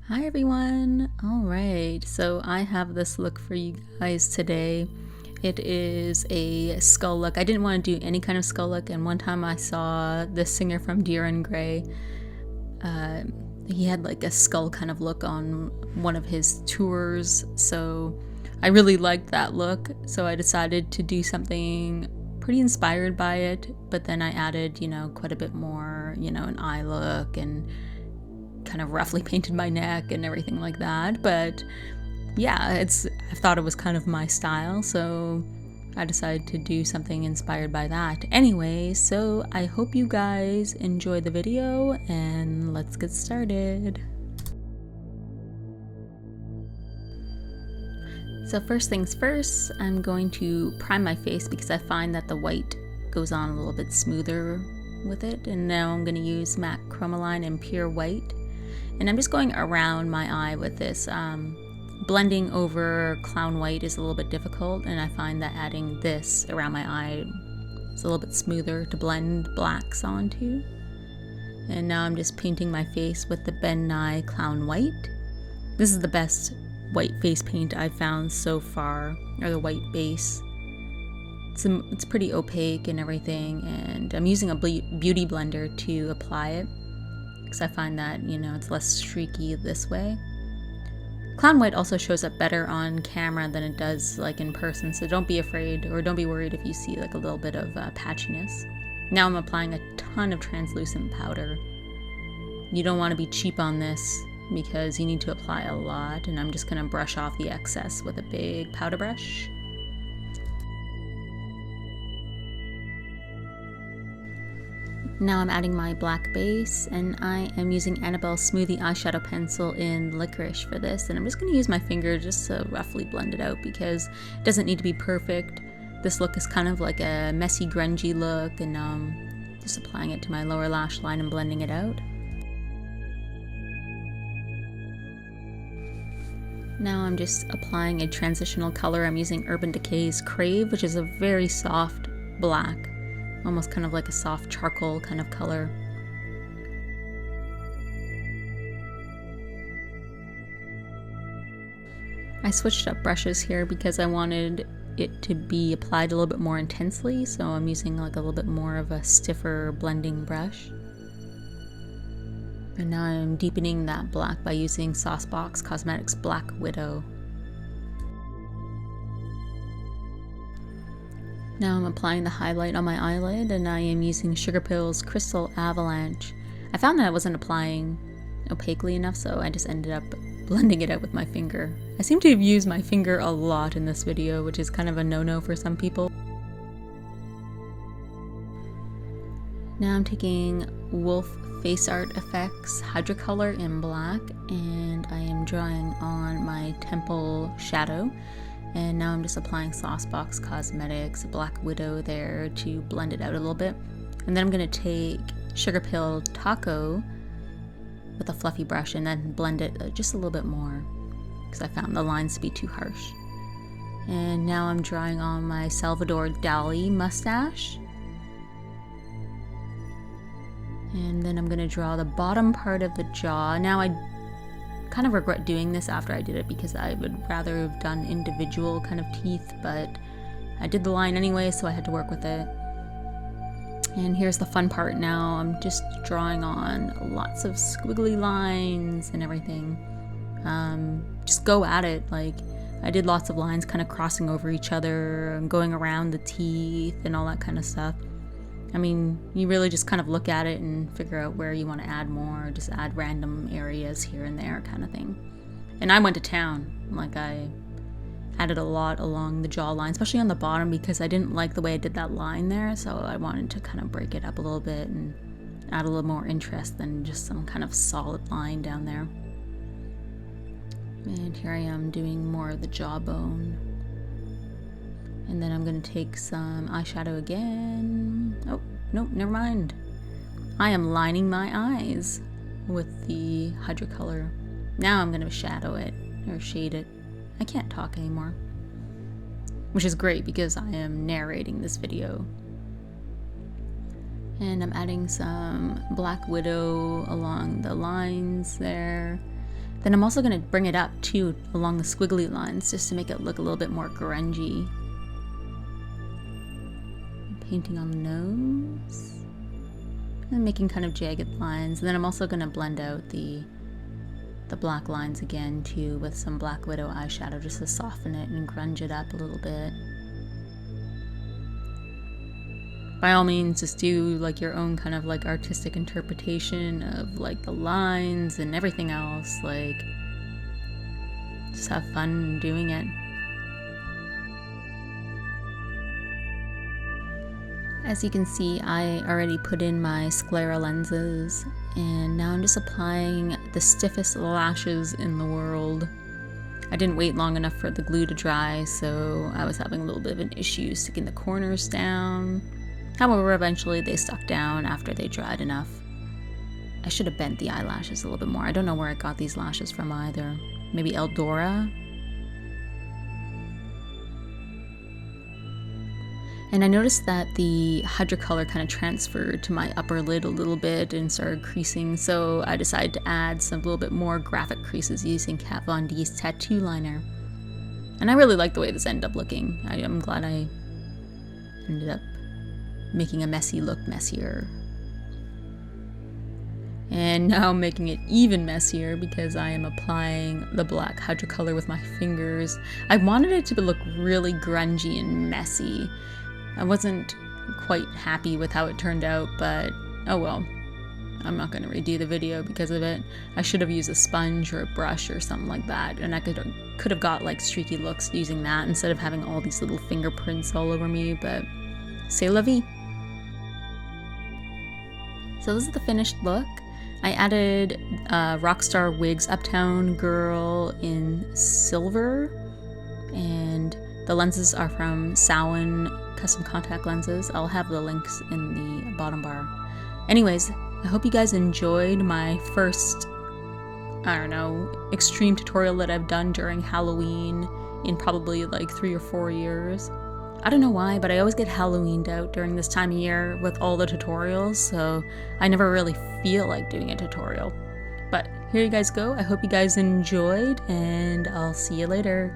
Hi everyone! Alright, so I have this look for you guys today. It is a skull look. I didn't want to do any kind of skull look, and one time I saw the singer from Deer and Grey. He had like a skull kind of look on one of his tours, so I really liked that look, so I decided to do something pretty inspired by it, but then I added, quite a bit more, an eye look and kind of roughly painted my neck and everything like that. But yeah, I thought it was kind of my style, so I decided to do something inspired by that. Anyway, so I hope you guys enjoy the video and let's get started. So first things first, I'm going to prime my face because I find that the white goes on a little bit smoother with it. And now I'm going to use MAC Chromaline and Pure White. And I'm just going around my eye with this. Blending over clown white is a little bit difficult, and I find that adding this around my eye is a little bit smoother to blend blacks onto. And now I'm just painting my face with the Ben Nye Clown White. This is the best white face paint I've found so far, or the white base. It's pretty opaque and everything, and I'm using a beauty blender to apply it, because I find that, it's less streaky this way. Clown white also shows up better on camera than it does like in person, so don't be afraid or don't be worried if you see like a little bit of patchiness. Now I'm applying a ton of translucent powder. You don't want to be cheap on this because you need to apply a lot, and I'm just going to brush off the excess with a big powder brush. Now I'm adding my black base, and I am using Annabelle Smoothie eyeshadow pencil in Licorice for this, and I'm just going to use my finger just to roughly blend it out because it doesn't need to be perfect. This look is kind of like a messy, grungy look, and just applying it to my lower lash line and blending it out. Now I'm just applying a transitional color. I'm using Urban Decay's Crave, which is a very soft black. Almost kind of like a soft charcoal kind of color. I switched up brushes here because I wanted it to be applied a little bit more intensely, so I'm using like a little bit more of a stiffer blending brush. And now I'm deepening that black by using Saucebox Cosmetics Black Widow. Now I'm applying the highlight on my eyelid, and I am using Sugarpill's Crystal Avalanche. I found that I wasn't applying opaquely enough, so I just ended up blending it out with my finger. I seem to have used my finger a lot in this video, which is kind of a no-no for some people. Now I'm taking Wolf Face Art Effects Hydrocolor in black, and I am drawing on my temple shadow. And now I'm just applying Saucebox Cosmetics Black Widow there to blend it out a little bit. And then I'm going to take Sugarpill Taco with a fluffy brush and then blend it just a little bit more because I found the lines to be too harsh. And now I'm drawing on my Salvador Dali mustache. And then I'm going to draw the bottom part of the jaw. Now I kind of regret doing this after I did it because I would rather have done individual kind of teeth, but I did the line anyway, so I had to work with it. And here's the fun part now. I'm just drawing on lots of squiggly lines and everything. Just go at it. Like, I did lots of lines kind of crossing over each other and going around the teeth and all that kind of stuff. I mean, you really just kind of look at it and figure out where you want to add more, just add random areas here and there kind of thing. And I went to town. Like, I added a lot along the jawline, especially on the bottom because I didn't like the way I did that line there, so I wanted to kind of break it up a little bit and add a little more interest than just some kind of solid line down there. And here I am doing more of the jawbone. And then I'm going to take some eyeshadow again. Oh, nope, never mind. I am lining my eyes with the Hydrocolor. Now I'm going to shadow it, or shade it. I can't talk anymore. Which is great because I am narrating this video. And I'm adding some Black Widow along the lines there. Then I'm also going to bring it up too along the squiggly lines just to make it look a little bit more grungy. Painting on the nose and making kind of jagged lines. And then I'm also going to blend out the black lines again too with some Black Widow eyeshadow just to soften it and grunge it up a little bit. By all means, just do like your own kind of like artistic interpretation of like the lines and everything else. Like, just have fun doing it. As you can see, I already put in my sclera lenses, and now I'm just applying the stiffest lashes in the world. I didn't wait long enough for the glue to dry, so I was having a little bit of an issue sticking the corners down. However, eventually they stuck down after they dried enough. I should have bent the eyelashes a little bit more. I don't know where I got these lashes from either. Maybe Eldora? And I noticed that the hydrocolor kind of transferred to my upper lid a little bit and started creasing, so I decided to add some little bit more graphic creases using Kat Von D's tattoo liner. And I really like the way this ended up looking. I'm glad I ended up making a messy look messier. And now I'm making it even messier because I am applying the black hydrocolor with my fingers. I wanted it to look really grungy and messy. I wasn't quite happy with how it turned out, but oh well. I'm not going to redo the video because of it. I should have used a sponge or a brush or something like that, and I could have got like streaky looks using that instead of having all these little fingerprints all over me, but c'est la vie. So this is the finished look. I added Rockstar Wigs Uptown Girl in silver, and the lenses are from Samhain Custom Contact Lenses. I'll have the links in the bottom bar. Anyways, I hope you guys enjoyed my first, extreme tutorial that I've done during Halloween in probably like 3 or 4 years. I don't know why, but I always get Halloweened out during this time of year with all the tutorials, so I never really feel like doing a tutorial. But here you guys go. I hope you guys enjoyed, and I'll see you later.